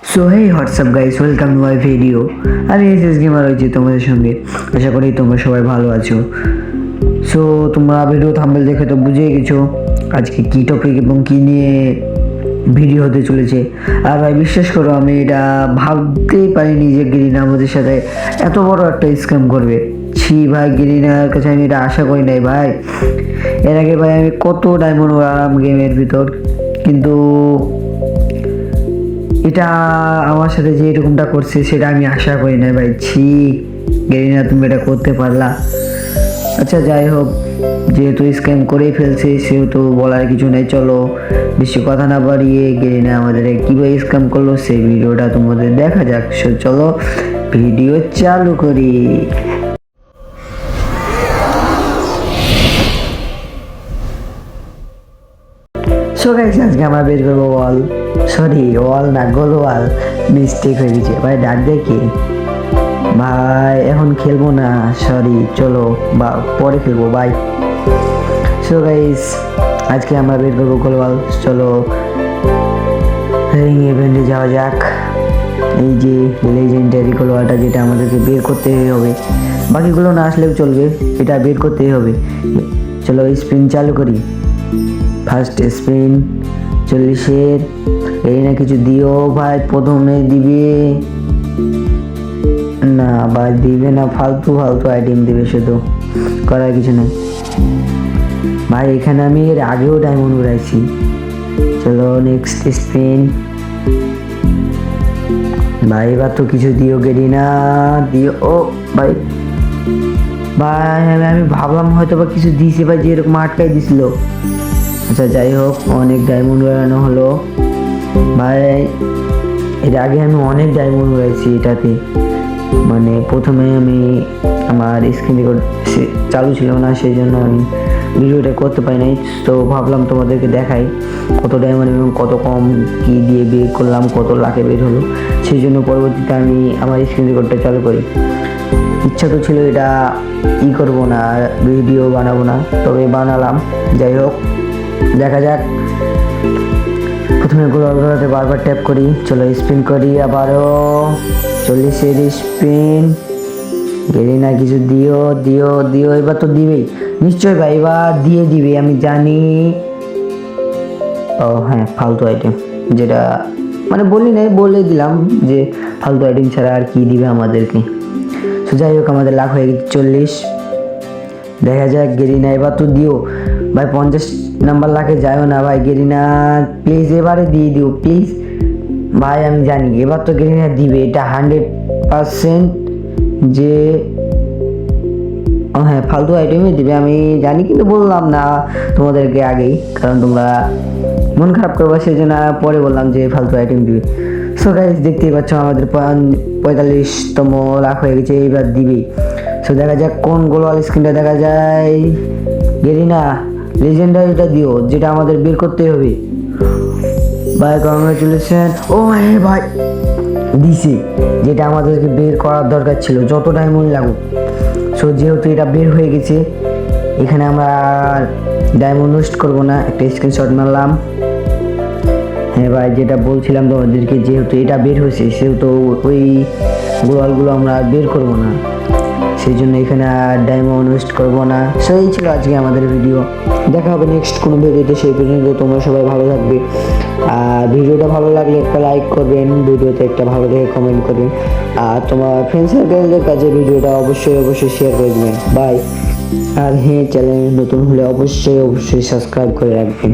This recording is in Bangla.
So hey WhatsApp guys, welcome to my video. আমি এসএস গেমার রয়েছি তোমাদের সঙ্গে। আশা করি তোমরা সবাই ভালো আছো। সো তোমরা ভিডিও থাম্বনেল দেখে তো বুঝেই গেছো আজকে কী টপিক এবং কী নিয়ে ভিডিও হতে চলেছে। আর ভাই বিশ্বাস করো, আমি এটা ভাবতেই পারিনি যে গেরিনা আমাদের সাথে এত বড় একটা স্ক্যাম করবে। ছি ভাই, গেরিনার কাছে আমি এটা আশা করি নাই ভাই। এর আগে ভাই আমি কত ডায়মন্ড আরাম গেমের ভিতর, কিন্তু এটা আমার সাথে যে এরকমটা করছে সেটা আমি আশা করি না ভাই। ছি গেরিনা, তুমি এটা করতে পারলা। আচ্ছা যাই হোক, যেহেতু স্ক্যাম করেই ফেলছে সেহেতু বলার কিছু নেই। চলো বেশি কথা না বাড়িয়ে গেরিনা আমাদের কীভাবে স্ক্যাম করলো সেই ভিডিওটা তোমাদের দেখা যাক। চলো ভিডিও চালু করি। সো গাইস, আজকে আমরা বের করবো ওয়াল, সরি ওয়াল না, গোল ওয়াল। মিস্টেক হয়ে গেছে ভাই, ডাক দেখে ভাই এখন খেলবো না, সরি। চলো বা পরে খেলবো, বাই। সো গাইস, আজকে আমরা বের করবো গোল ওয়াল। চলো রিং ইভেন্টে যাওয়া যাক। এই যে লেজেন্ডারি গোল ওয়ালটা, যেটা আমাদেরকে বের করতেই হবে, বাকিগুলো না আসলেও চলবে, এটা বের করতেই হবে। চলো স্পিন চালু করি। ফার্স্ট স্পিন 40-এর। এই না কিছু দিও ভাই, প্রথমে দিবে না ভাই, দিবে না, ফালতু ফালতু আইটেম দিবে, শুধু করার কিছু নেই ভাই। এখানে আমি এর আগেও ডায়মন্ড উড়াইছি। চলো নেক্সট স্পিন ভাই, এবার তো কিছু দিও গেরিনা, দিও। ও ভাই ভাই, আমি ভাবলাম হয়তো বা কিছু দিয়েছে ভাই, যে এরকম আটকাই দিছিল। আচ্ছা যাই হোক, অনেক ডায়মন্ড উড়ানো হলো ভাই। এর আগে আমি অনেক ডায়মন্ড উড়াইছি এটাতে, মানে প্রথমে আমি আমার স্ক্রিন রেকর্ড চালু ছিল না, সেই জন্য আমি ভিডিওটা করতে পারি নাই। তো ভাবলাম তোমাদেরকে দেখাই কত ডায়মন্ড এবং কত কম কি দিয়ে বের করলাম, কত লাখে বের হলো। সেই জন্য পরবর্তীতে আমি আমার স্ক্রিন রেকর্ডটা চালু করি। ইচ্ছা তো ছিল এটা করবো না, ভিডিও বানাবো না, তবে বানালাম। যাই হোক, দেখা যাক। প্রথমে গোলাতে বারবার ট্যাপ করি। চলো স্পিন করি আবারও 40-এর স্পিন। গেরিনা কিছু দিও দিও দিও, এবার তো দিবেই নিশ্চয় ভাই, এবার দিয়ে দিবে আমি জানি। ও হ্যাঁ, ফালতু আইটেম, যেটা মানে বলি নাই, বলে দিলাম যে ফালতু আইটেম ছাড়া আর কি দিবে আমাদেরকে। তো যাই হোক, আমাদের লাখ হয়ে গেছে 40। দেখা যাক গেরিনা, এবার তো দিও ভাই। 50 নাম্বার লাখে যাও না ভাই গেরিনা, প্লিজ এবারে দিয়ে দিও প্লিজ ভাই। আমি জানি এবার তো গেরিনা দিবে, এটা 100% যে হ্যাঁ ফালতু আইটেমই দিবে আমি জানি, কিন্তু বললাম না তোমাদেরকে আগেই, কারণ তোমরা মন খারাপ করবো, সেই জন্য পরে বললাম যে ফালতু আইটেম দিবে। সো গাইস, দেখতেই পাচ্ছ আমাদের 45তম লাখ হয়ে গেছে, এইবার দিবেই। সো দেখা যাক কোন গোলওয়াল স্ক্রিনটা দেখা যায়। গেরিনা লেজেন্ডারিটা দিও, যেটা আমাদের বের করতে হবে ভাই। কংগ্রাচুলেশন। ও ভাই দিছে, যেটা আমাদেরকে বের করার দরকার ছিল, যত ডায়মন্ড লাগুক। সো যেহেতু এটা বের হয়ে গেছে, এখানে আমরা ডায়মন্ড ওয়েস্ট করবো না, একটা স্ক্রিনশট মারলাম। হ্যাঁ ভাই, যেটা বলছিলাম তোমাদেরকে, যেহেতু এটা বের হয়েছে সেহেতু ওই গোলওয়ালগুলো আমরা বের করবো না, সেই জন্য এখানে আর ডায়মন্ড ওয়েস্ট করবো না। সো এই ছিল আজকে আমাদের ভিডিও। দেখা হবে নেক্সট কোনো ভিডিওতে, সেই পর্যন্ত তোমরা সবাই ভালো থাকবে। আর ভিডিওটা ভালো লাগলে একটা লাইক করবেন, ভিডিওতে একটা ভালো দেখে কমেন্ট করবেন, আর তোমার ফ্রেন্ড সার্কেলদের কাছে ভিডিওটা অবশ্যই অবশ্যই শেয়ার করে দেবেন। বাই। আর হ্যাঁ, চ্যানেল নতুন হলে অবশ্যই অবশ্যই সাবস্ক্রাইব করে রাখবেন।